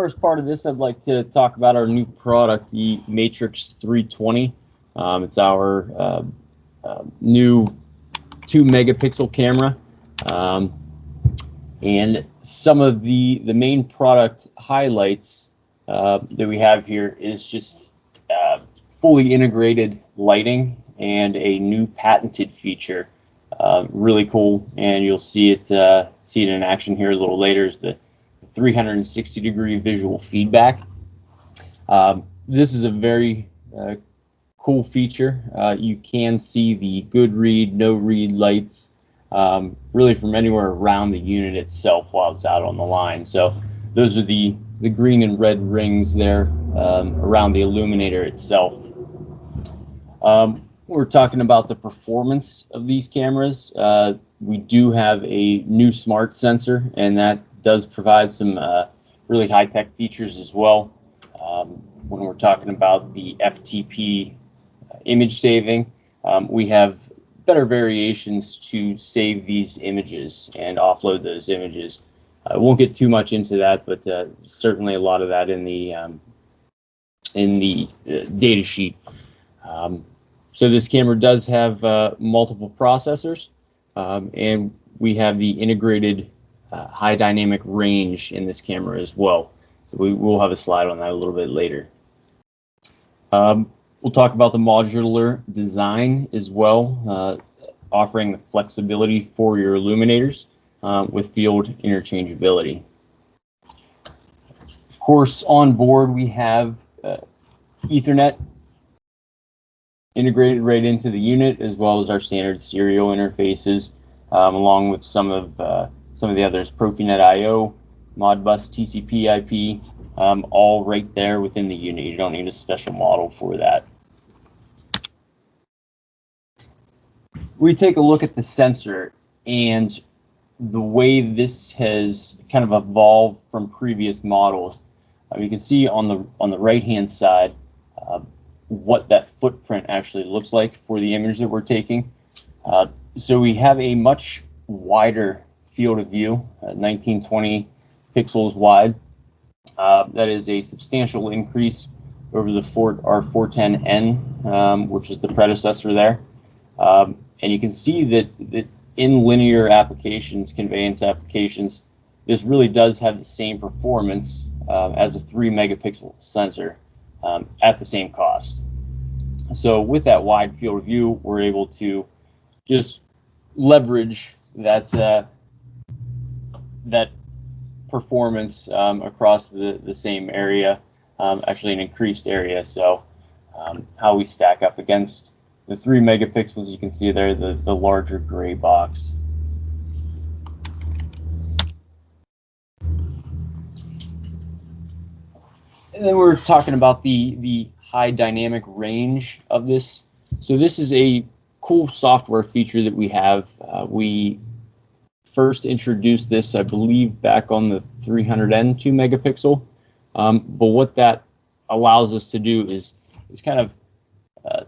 first part of this, I'd like to talk about our new product, the Matrix 320. It's our new 2-megapixel camera. And some of the main product highlights that we have here is just fully integrated lighting and a new patented feature. Really cool, and you'll see it in action here a little later, is the 360-degree visual feedback. This is a very cool feature. You can see the good read, no read lights really from anywhere around the unit itself while it's out on the line. So those are the green and red rings there around the illuminator itself. We're talking about the performance of these cameras. We do have a new smart sensor, and that does provide some really high-tech features as well. When we're talking about the FTP image saving, we have better variations to save these images and offload those images. I won't get too much into that, but certainly a lot of that in the data sheet. So this camera does have multiple processors, and we have the integrated high dynamic range in this camera as well. So we will have a slide on that a little bit later. We'll talk about the modular design as well, offering the flexibility for your illuminators with field interchangeability. Of course, on board we have Ethernet integrated right into the unit, as well as our standard serial interfaces, along with some of the others, Profinet IO, Modbus, TCP/IP, all right there within the unit. You don't need a special model for that. We take a look at the sensor and the way this has kind of evolved from previous models. You can see on the right-hand side what that footprint actually looks like for the image that we're taking. So we have a much wider field of view, 1920 pixels wide. That is a substantial increase over the our 410N, which is the predecessor there. And you can see that in linear applications, conveyance applications, this really does have the same performance as a 3-megapixel sensor at the same cost. So with that wide field of view, we're able to just leverage that that performance across the same area, actually an increased area. So how we stack up against the 3 megapixels, you can see there the larger gray box. And then we're talking about the high dynamic range of this. So this is a cool software feature that we have. We first introduced this, I believe, back on the 300N 2 megapixel. But what that allows us to do is kind of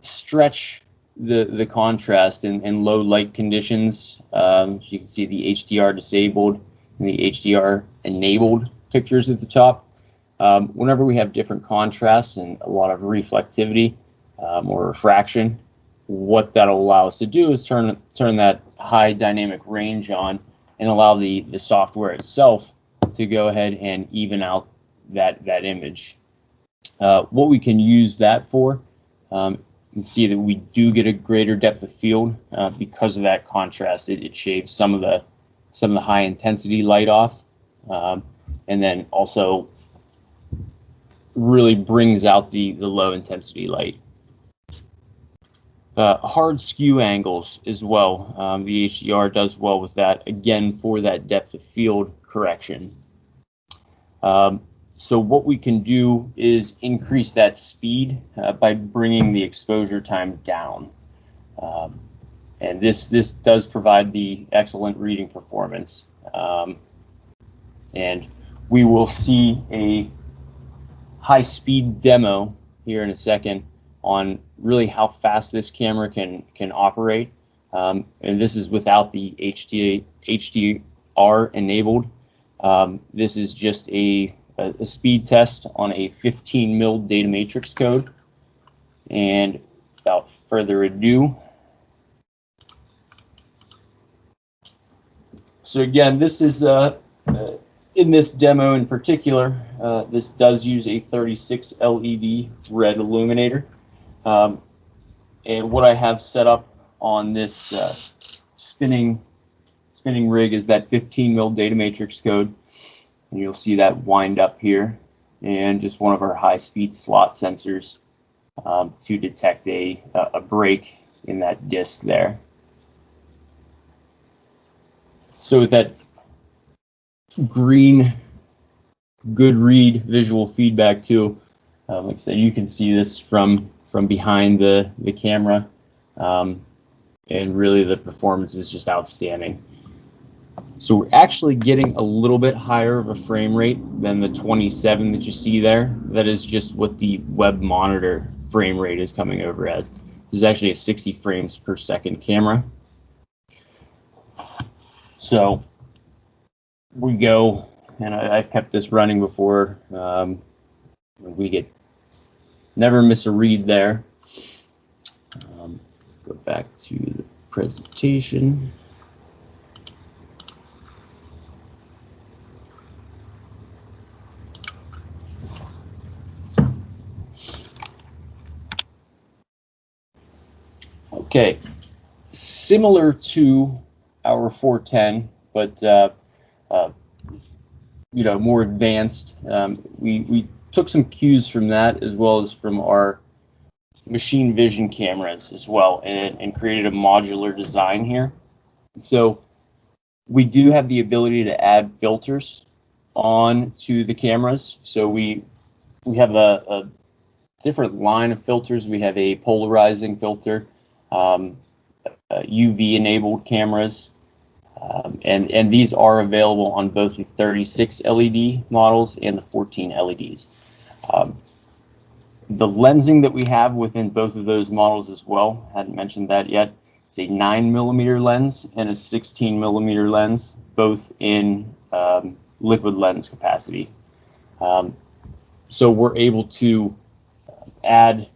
stretch the contrast in low light conditions. So you can see the HDR disabled and the HDR enabled pictures at the top. Whenever we have different contrasts and a lot of reflectivity or refraction, what that'll allow us to do is turn that high dynamic range on and allow the software itself to go ahead and even out that image. What we can use that for, you can see that we do get a greater depth of field because of that contrast. It shaves some of the high intensity light off, and then also really brings out the low intensity light. Hard skew angles as well. The HDR does well with that, again, for that depth of field correction. So what we can do is increase that speed by bringing the exposure time down. And this does provide the excellent reading performance. And we will see a high-speed demo here in a second on really how fast this camera can operate. And this is without the HDR enabled. This is just a a speed test on a 15 mil data matrix code. And without further ado, so again, this is in this demo in particular, this does use a 36 LED red illuminator. And what I have set up on this spinning rig is that 15 mil data matrix code. And you'll see that wind up here, and just one of our high-speed slot sensors to detect a break in that disc there. So with that green good read visual feedback too, like I said, you can see this from behind the camera, and really the performance is just outstanding. So we're actually getting a little bit higher of a frame rate than the 27 that you see there. That is just what the web monitor frame rate is coming over as. This is actually a 60 frames per second camera. So we go, and I've kept this running before. We never miss a read there. Go back to the presentation. Okay, similar to our 410, but you know, more advanced. We took some cues from that, as well as from our machine vision cameras as well, and created a modular design here. So we do have the ability to add filters on to the cameras. So we have a different line of filters. We have a polarizing filter, UV enabled cameras, and these are available on both the 36 LED models and the 14 LEDs. The lensing that we have within both of those models as well, hadn't mentioned that yet. It's a 9mm lens and a 16mm lens, both in liquid lens capacity. So we're able to add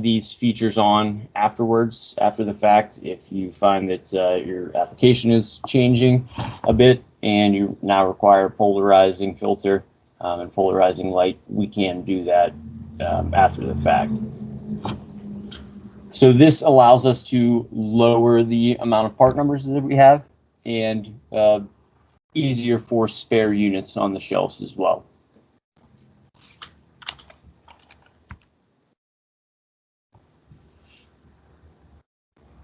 these features on afterwards, after the fact, if you find that your application is changing a bit and you now require a polarizing filter and polarizing light. We can do that after the fact. So this allows us to lower the amount of part numbers that we have, and easier for spare units on the shelves as well.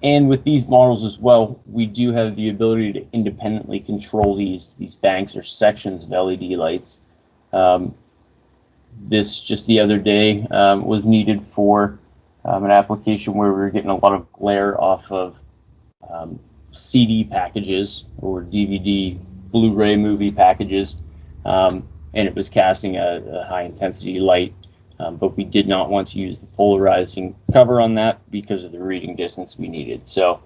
And with these models as well, we do have the ability to independently control these banks or sections of LED lights. This just the other day was needed for an application where we were getting a lot of glare off of CD packages or DVD Blu-ray movie packages, and it was casting a high intensity light. But we did not want to use the polarizing cover on that because of the reading distance we needed. So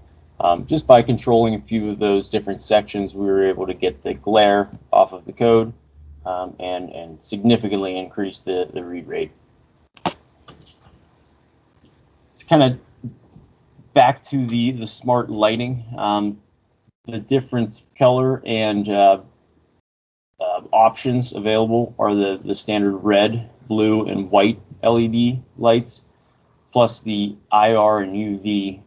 just by controlling a few of those different sections, we were able to get the glare off of the code and significantly increase the read rate. It's kind of back to the smart lighting. The different color and options available are the standard red, blue, and white LED lights, plus the IR and UV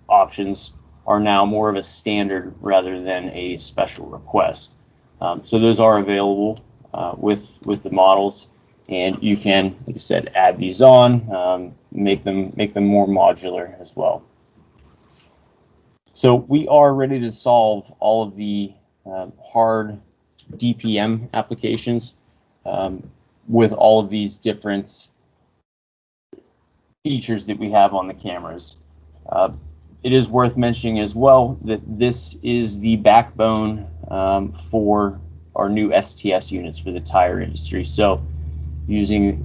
options are now more of a standard rather than a special request. So those are available with the models, and you can, like I said, add these on, make them more modular as well. So we are ready to solve all of the hard DPM applications with all of these different features that we have on the cameras. It is worth mentioning as well that this is the backbone for our new STS units for the tire industry. So using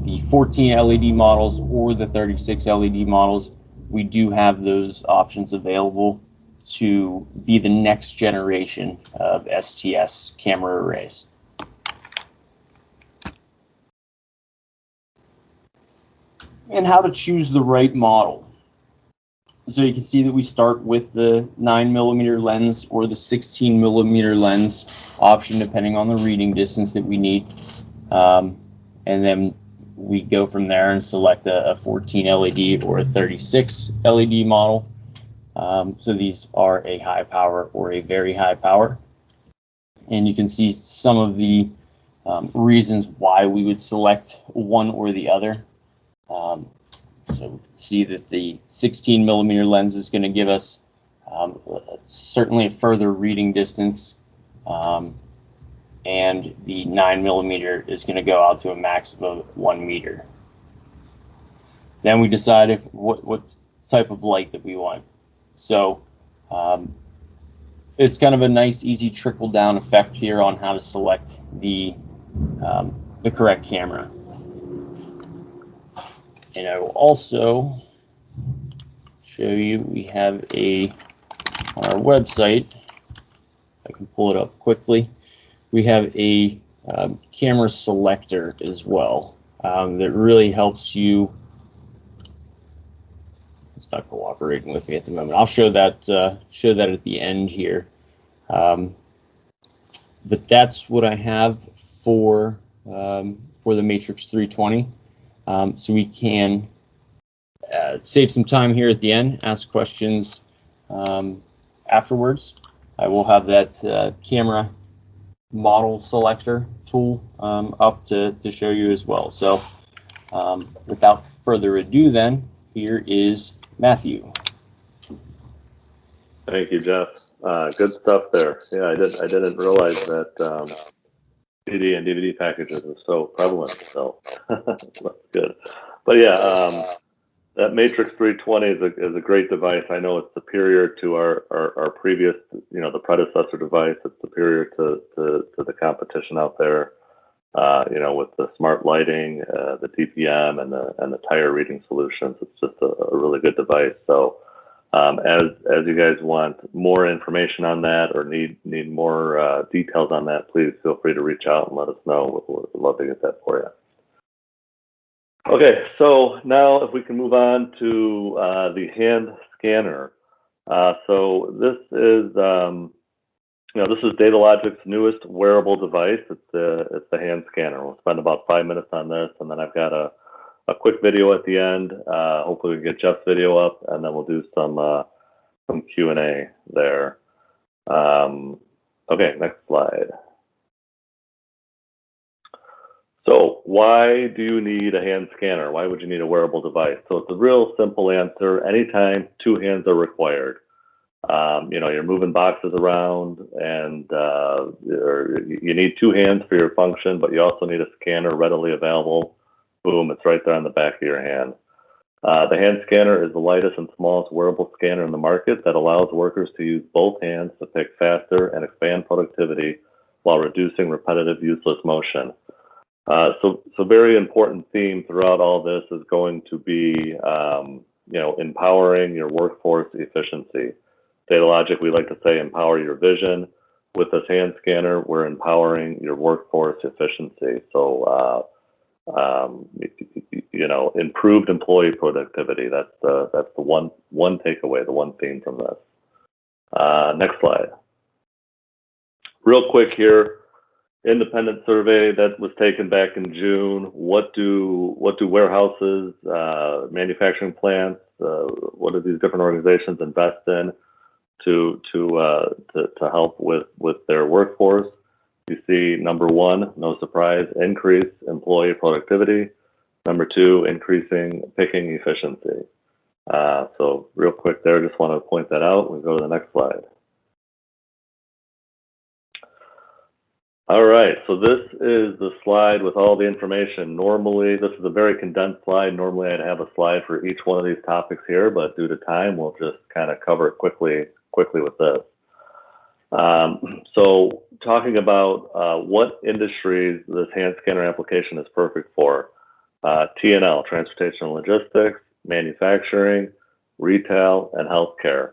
the 14 LED models or the 36 LED models, we do have those options available to be the next generation of STS camera arrays. and how to choose the right model. So you can see that we start with the 9mm lens or the 16mm lens option, depending on the reading distance that we need. And then we go from there and select a 14 LED or a 36 LED model. So these are a high power or a very high power. And you can see some of the reasons why we would select one or the other. So see that the 16mm lens is going to give us certainly a further reading distance, and the 9mm is going to go out to a max of 1 meter. Then we decide what type of light that we want. So it's kind of a nice, easy trickle down effect here on how to select the correct camera. And I will also show you, we have on our website, I can pull it up quickly, we have a camera selector as well that really helps you. It's not cooperating with me at the moment. I'll show that at the end here. But that's what I have for the Matrix 320. So we can save some time here at the end, ask questions afterwards. I will have that camera model selector tool up to show you as well. So without further ado, then here is Matthew. Thank you, Jeff. Good stuff there. Yeah, I didn't realize that CD and DVD packages are so prevalent. So that's good. But yeah, that Matrix 320 is a great device. I know it's superior to our previous, the predecessor device. It's superior to the competition out there. With the smart lighting, the DPM, and the tire reading solutions. It's just a really good device. So as you guys want more information on that or need more details on that, please feel free to reach out and let us know. We'd love to get that for you. Okay, so now if we can move on to the hand scanner. So this is this is DATALOGIC's newest wearable device. It's the hand scanner. We'll spend about 5 minutes on this, and then I've got a quick video at the end. Hopefully we can get Jeff's video up, and then we'll do some Q&A there. Okay, next slide. So why do you need a hand scanner? Why would you need a wearable device? So it's a real simple answer. Anytime two hands are required. You're moving boxes around and you need two hands for your function, but you also need a scanner readily available. Boom, it's right there on the back of your hand. The hand scanner is the lightest and smallest wearable scanner in the market that allows workers to use both hands to pick faster and expand productivity while reducing repetitive useless motion. So very important theme throughout all this is going to be, empowering your workforce efficiency. DATALOGIC, we like to say empower your vision. With this hand scanner, we're empowering your workforce efficiency. So, improved employee productivity. That's the one takeaway, the one theme from this. Next slide. Real quick here. Independent survey that was taken back in June. What do warehouses, manufacturing plants, what do these different organizations invest in to help with their workforce? You see, number one, no surprise, increase employee productivity. Number two, increasing picking efficiency. So real quick there, just want to point that out. We go to the next slide. All right, so this is the slide with all the information. Normally, this is a very condensed slide. Normally, I'd have a slide for each one of these topics here, but due to time, we'll just kind of cover it quickly with this. So talking about what industries this hand scanner application is perfect for. T&L, transportation and logistics, manufacturing, retail, and healthcare.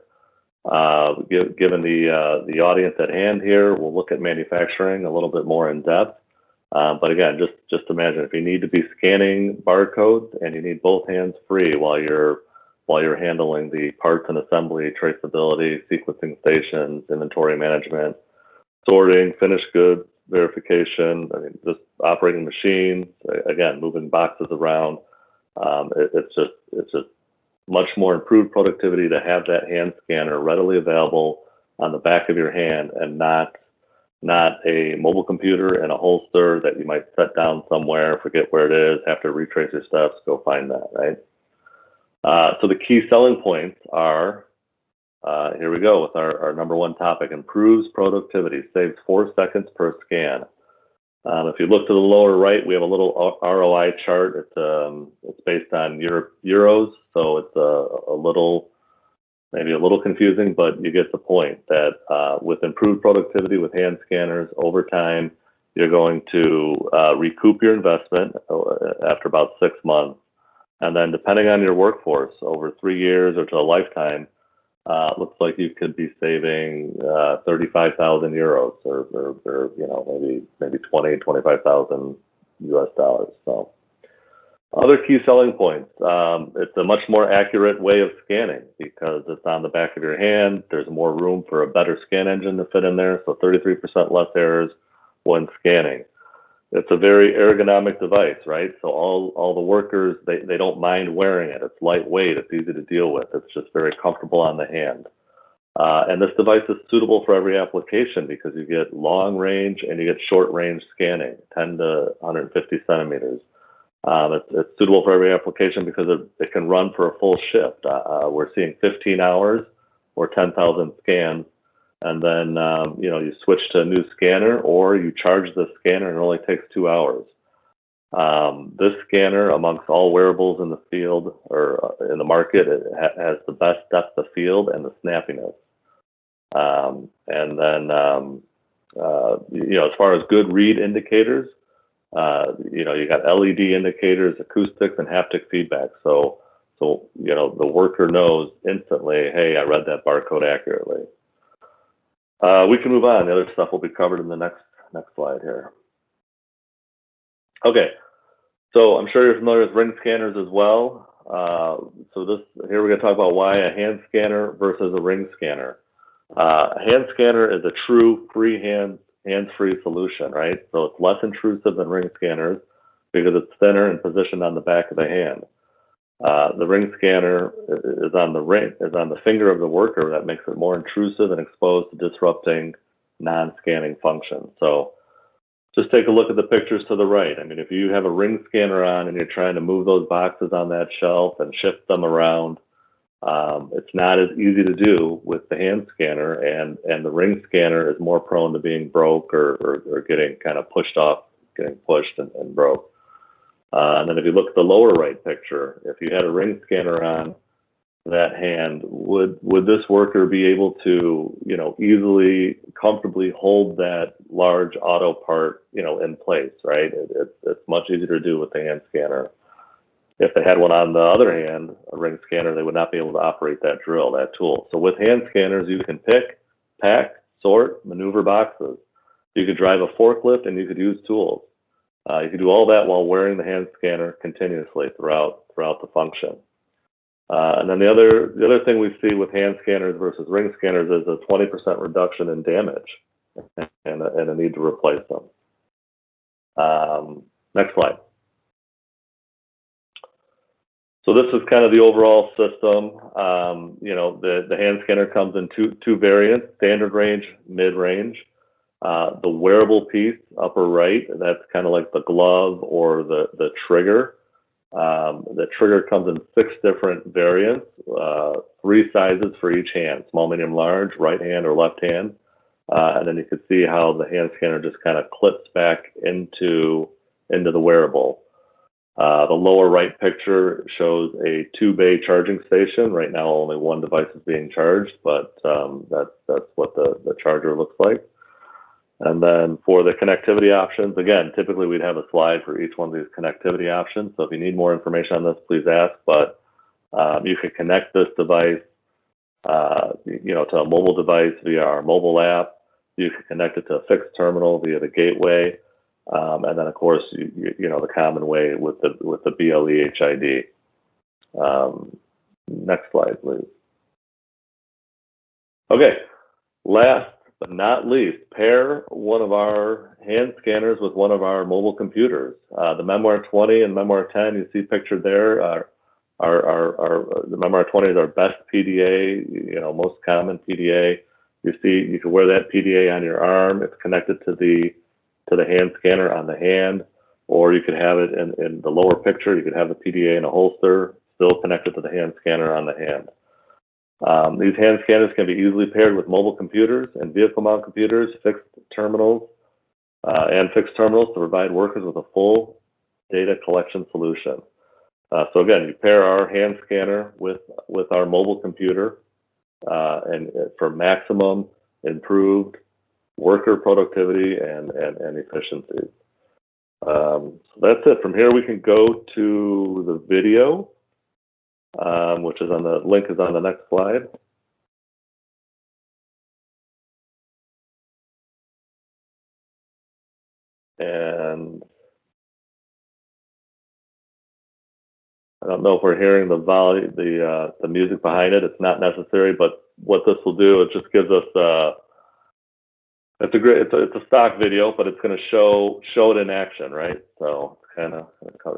Given the audience at hand here, we'll look at manufacturing a little bit more in depth. But again, just imagine if you need to be scanning barcodes and you need both hands free while you're handling the parts and assembly, traceability, sequencing stations, inventory management, sorting, finished goods verification. I mean, just operating machines. Again, moving boxes around. It's just much more improved productivity to have that hand scanner readily available on the back of your hand and not a mobile computer in a holster that you might set down somewhere, forget where it is, have to retrace your steps, go find that, right? So the key selling points are, here we go with our number one topic: improves productivity, saves 4 seconds per scan. If you look to the lower right, we have a little ROI chart. It's based on euros, so it's maybe a little confusing, but you get the point that with improved productivity with hand scanners over time, you're going to recoup your investment after about 6 months. And then depending on your workforce, over 3 years or to a lifetime, looks like you could be saving 35,000 euros or maybe 25,000 US dollars. So other key selling points, it's a much more accurate way of scanning because it's on the back of your hand. There's more room for a better scan engine to fit in there, so 33% less errors when scanning. It's a very ergonomic device, right? So all the workers, they don't mind wearing it. It's lightweight, it's easy to deal with. It's just very comfortable on the hand. And this device is suitable for every application because you get long range and you get short range scanning, 10 to 150 centimeters. It's suitable for every application because it can run for a full shift. We're seeing 15 hours or 10,000 scans. And then, you switch to a new scanner or you charge the scanner and it only takes 2 hours. This scanner, amongst all wearables in the field or in the market, it has the best depth of field and the snappiness. And then, as far as good read indicators, you got LED indicators, acoustics, and haptic feedback. So the worker knows instantly, hey, I read that barcode accurately. We can move on. The other stuff will be covered in the next slide here. Okay, so I'm sure you're familiar with ring scanners as well. So here we're going to talk about why a hand scanner versus a ring scanner. A hand scanner is a true hands-free solution, right? So it's less intrusive than ring scanners because it's thinner and positioned on the back of the hand. The ring scanner is on the finger of the worker. That makes it more intrusive and exposed to disrupting non-scanning functions. So just take a look at the pictures to the right. I mean, if you have a ring scanner on and you're trying to move those boxes on that shelf and shift them around, it's not as easy to do with the hand scanner, and the ring scanner is more prone to being broke or getting kind of pushed off, getting pushed and broke. And then if you look at the lower right picture, if you had a ring scanner on that hand, would this worker be able to, easily, comfortably hold that large auto part, in place, right? It's much easier to do with the hand scanner. If they had one on the other hand, a ring scanner, they would not be able to operate that drill, that tool. So with hand scanners, you can pick, pack, sort, maneuver boxes. You could drive a forklift and you could use tools. You can do all that while wearing the hand scanner continuously throughout the function. And then the other thing we see with hand scanners versus ring scanners is a 20% reduction in damage and a need to replace them. Next slide. So this is kind of the overall system. The hand scanner comes in two variants: standard range, mid range. The wearable piece, upper right, that's kind of like the glove or the trigger. The trigger comes in 6 different variants, 3 sizes for each hand: small, medium, large, right hand or left hand. And then you can see how the hand scanner just kind of clips back into the wearable. The lower right picture shows a 2-bay charging station. Right now, only one device is being charged, but that's what the charger looks like. And then for the connectivity options, again, typically we'd have a slide for each one of these connectivity options. So if you need more information on this, please ask. But you can connect this device, to a mobile device via our mobile app. You can connect it to a fixed terminal via the gateway. And then of course, you know, the common way with the BLE HID. Next slide, please. Okay, last but not least, pair one of our hand scanners with one of our mobile computers. The Memoir 20 and Memoir 10 you see pictured there are the Memoir 20 is our best PDA, you know, most common PDA. You see, you can wear that PDA on your arm. It's connected to the hand scanner on the hand, or you could have it in the lower picture. You could have the PDA in a holster, still connected to the hand scanner on the hand. These hand scanners can be easily paired with mobile computers and vehicle mount computers, fixed terminals to provide workers with a full data collection solution. So again, you pair our hand scanner with our mobile computer, and for maximum improved worker productivity and efficiency. So that's it. From here, we can go to the video, which is on the link is on the next slide. And I don't know if we're hearing the volume, the music behind it. It's not necessary, but what this will do, it just gives us it's a stock video, but it's going to show it in action, right? So kind of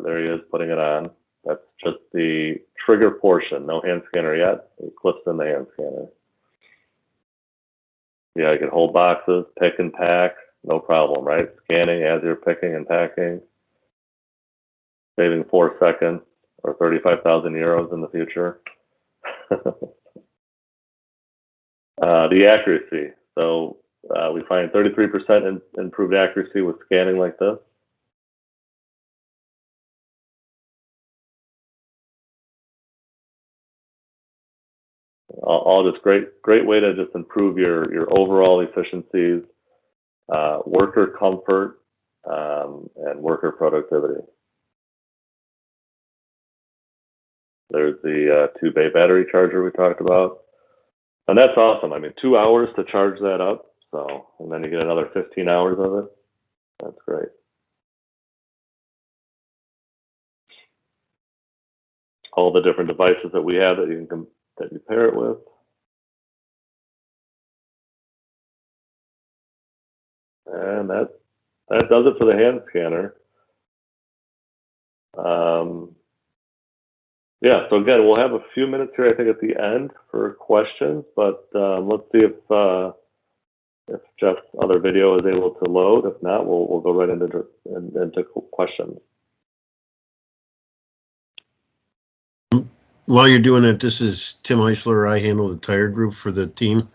there he is putting it on. That's just the trigger portion. No hand scanner yet. It clips in the hand scanner. Yeah, you can hold boxes, pick and pack, no problem, right? Scanning as you're picking and packing, saving 4 seconds or 35,000 euros in the future. The accuracy. So we find 33% improved accuracy with scanning like this. All just great way to just improve your overall efficiencies, worker comfort, and worker productivity. There's the 2-bay battery charger we talked about. And that's awesome. I mean, 2 hours to charge that up. So, and then you get another 15 hours of it. That's great. All the different devices that we have that you pair it with. And that does it for the hand scanner. Yeah, so again, we'll have a few minutes here, I think, at the end for questions, but let's see if Jeff's other video is able to load. If not, we'll go right into questions. While you're doing it, this is Tim Eisler. I handle the tire group for the team.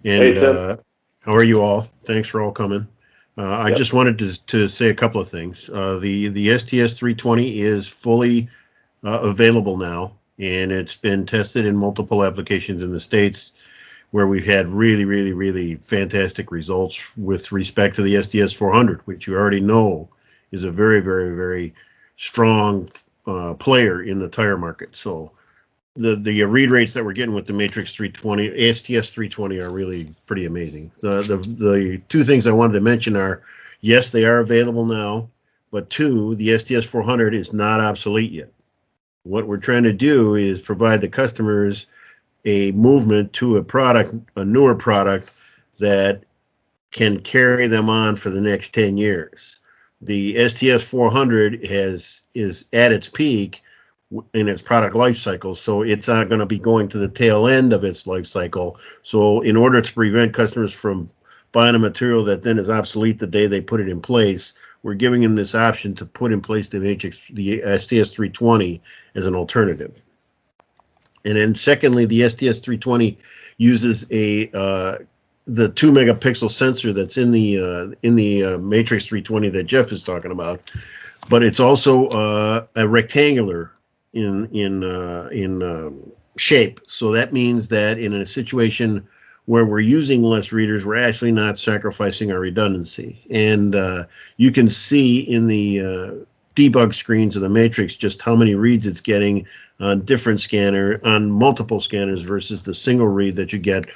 And hey, Tim. How are you all? Thanks for all coming. I just wanted to say a couple of things. The STS 320 is fully available now, and it's been tested in multiple applications in the States where we've had really, really, really fantastic results with respect to the STS 400, which you already know is a very, very, very strong player in the tire market. So the read rates that we're getting with the Matrix 320, STS 320 are really pretty amazing. The two things I wanted to mention are, yes, they are available now, but two, the STS 400 is not obsolete yet. What we're trying to do is provide the customers a movement to a newer product that can carry them on for the next 10 years. The STS 400 is at its peak in its product life cycle, so it's not going to be going to the tail end of its life cycle. So in order to prevent customers from buying a material that then is obsolete the day they put it in place, we're giving them this option to put in place the STS 320 as an alternative. And then secondly, the STS 320 uses the 2 megapixel sensor that's in the Matrix 320 that Jeff is talking about, but it's also a rectangular in shape. So that means that in a situation where we're using less readers, we're actually not sacrificing our redundancy. And you can see in the debug screens of the Matrix just how many reads it's getting on multiple scanners versus the single read that you get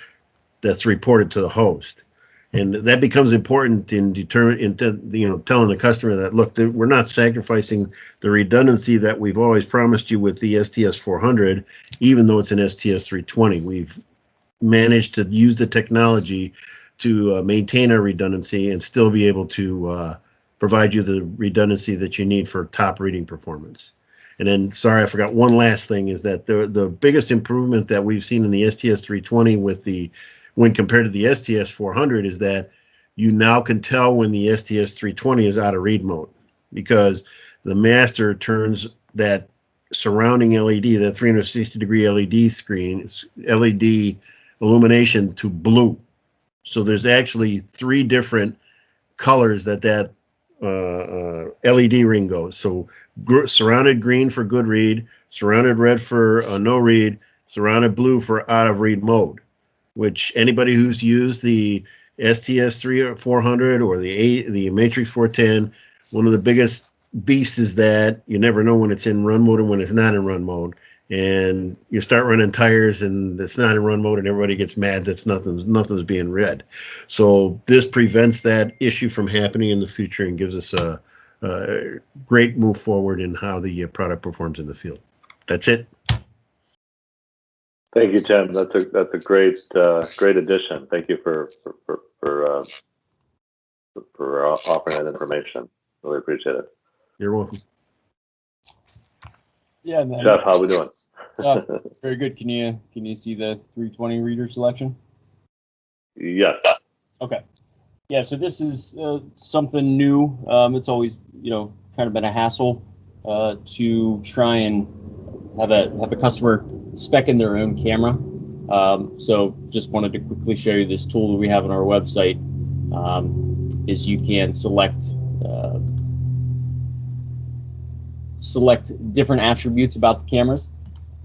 that's reported to the host. And that becomes important in telling the customer that, look, we're not sacrificing the redundancy that we've always promised you with the STS 400, even though it's an STS 320. We've managed to use the technology to maintain our redundancy and still be able to provide you the redundancy that you need for top reading performance. And then, sorry, I forgot one last thing, is that the biggest improvement that we've seen in the STS 320 when compared to the STS 400 is that you now can tell when the STS 320 is out of read mode, because the master turns that surrounding LED, that 360-degree LED screen, LED illumination, to blue. So there's actually 3 different colors that LED ring goes. So surrounded green for good read, surrounded red for no read, surrounded blue for out of read mode, which anybody who's used the STS 400 or the Matrix 410, one of the biggest beasts is that you never know when it's in run mode and when it's not in run mode. And you start running tires and it's not in run mode and everybody gets mad that nothing's being read. So this prevents that issue from happening in the future and gives us a great move forward in how the product performs in the field. That's it. Thank you, Tim. That's a great addition. Thank you for offering that information. Really appreciate it. You're welcome. Yeah, man. Jeff, how we doing? Very good. Can you see the 320 reader selection? Yes. Okay. Yeah. So this is something new. It's always kind of been a hassle to try and have a customer spec in their own camera. So just wanted to quickly show you this tool that we have on our website. Is you can select different attributes about the cameras,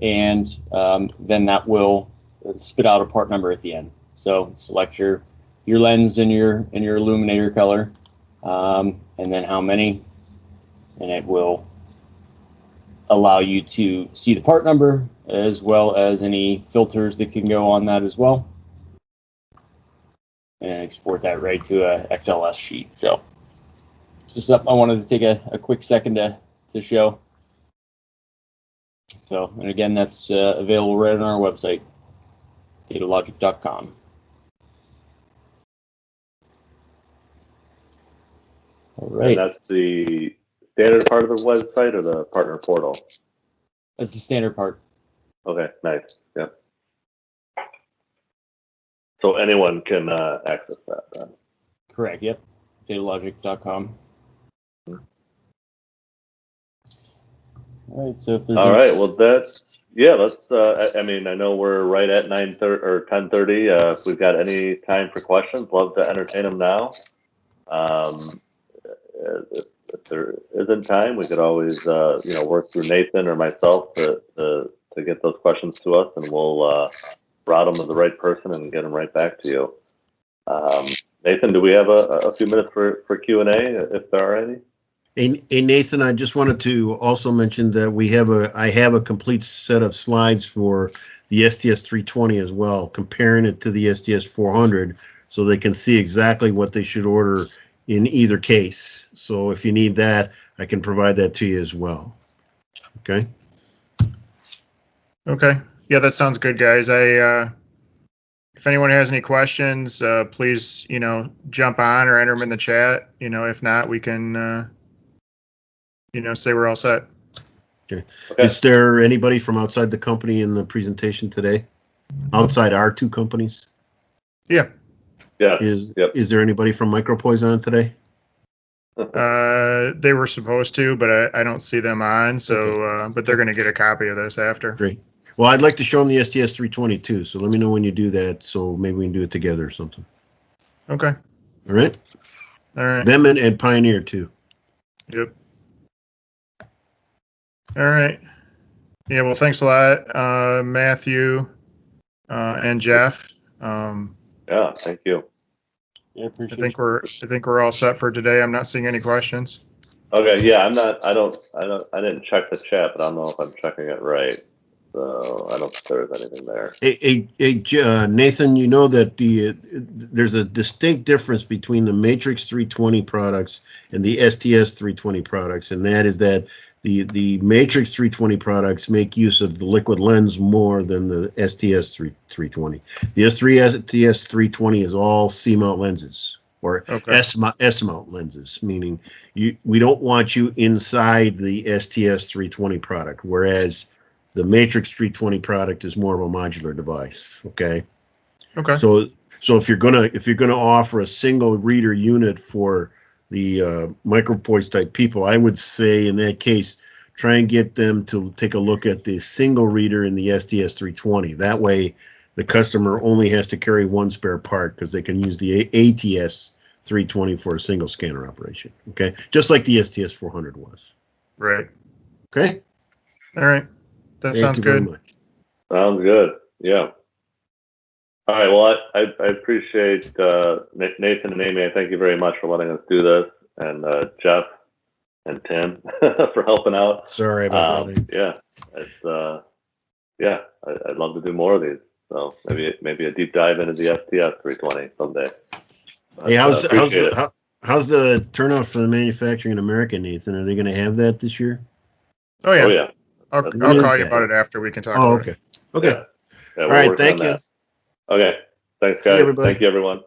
and then that will spit out a part number at the end. So select your lens and your illuminator color, and then how many, and it will allow you to see the part number as well as any filters that can go on that as well, and export that right to a XLS sheet. So just I wanted to take a quick second to show. So, and again, that's available right on our website, datalogic.com. All right. And that's the standard part of the website or the partner portal? That's the standard part. Okay, nice. Yep. So anyone can access that then? Correct, yep. datalogic.com. All right, so if there's well, let's. I mean, I know we're right at 9:30 or 10:30. If we've got any time for questions, love to entertain them now. If there isn't time, we could always, work through Nathan or myself to get those questions to us, and we'll route them to the right person and get them right back to you. Nathan, do we have a few minutes for Q&A, if there are any? Hey, Nathan, I just wanted to also mention that I have a complete set of slides for the STS 320 as well, comparing it to the STS 400, so they can see exactly what they should order in either case. So if you need that, I can provide that to you as well. Okay. Okay. Yeah, that sounds good, guys. If anyone has any questions, please, jump on or enter them in the chat. If not, we can, say we're all set. Okay. Is there anybody from outside the company in the presentation today? Outside our 2 companies? Yeah. Is there anybody from MicroPoison today? They were supposed to, but I don't see them on. So, okay. But they're going to get a copy of this after. Great. Well, I'd like to show them the STS 320 too. So let me know when you do that. So maybe we can do it together or something. Okay. All right. All right. Them and Pioneer too. Yep. All right. Yeah. Well, thanks a lot, Matthew and Jeff. Yeah. Thank you. Yeah, I think we're all set for today. I'm not seeing any questions. Okay. Yeah. I didn't check the chat, but I don't know if I'm checking it right. So I don't think there's anything there. Nathan, you know that there's a distinct difference between the Matrix 320 products and the STS 320 products, and that is that the Matrix 320 products make use of the liquid lens more than the STS 320. The STS 320 is all C-mount lenses, or Okay. S-mount lenses, meaning we don't want you inside the STS 320 product, whereas the Matrix 320 product is more of a modular device. Okay. Okay. So if you're gonna offer a single reader unit for the micropoise type people, I would say in that case, try and get them to take a look at the single reader in the STS 320. That way, the customer only has to carry one spare part because they can use the ATS 320 for a single scanner operation. Okay, just like the STS 400 was. Right. Okay. All right. That sounds Thank you very good. much. Sounds good. Yeah. All right. Well, I appreciate Nathan and Amy. I thank you very much for letting us do this, and Jeff and Tim for helping out. Sorry about that. Yeah. It's yeah. I'd love to do more of these. So maybe a deep dive into the STS 320 someday. Hey, how's the turnout for the manufacturing in America, Nathan? Are they going to have that this year? Oh yeah. Oh yeah. I'll call you about it after we can talk about okay. it. Okay. Yeah. Yeah, all we're right. working Thank on you. that. Okay. Thanks, See you, guys. everybody. Thank you, everyone.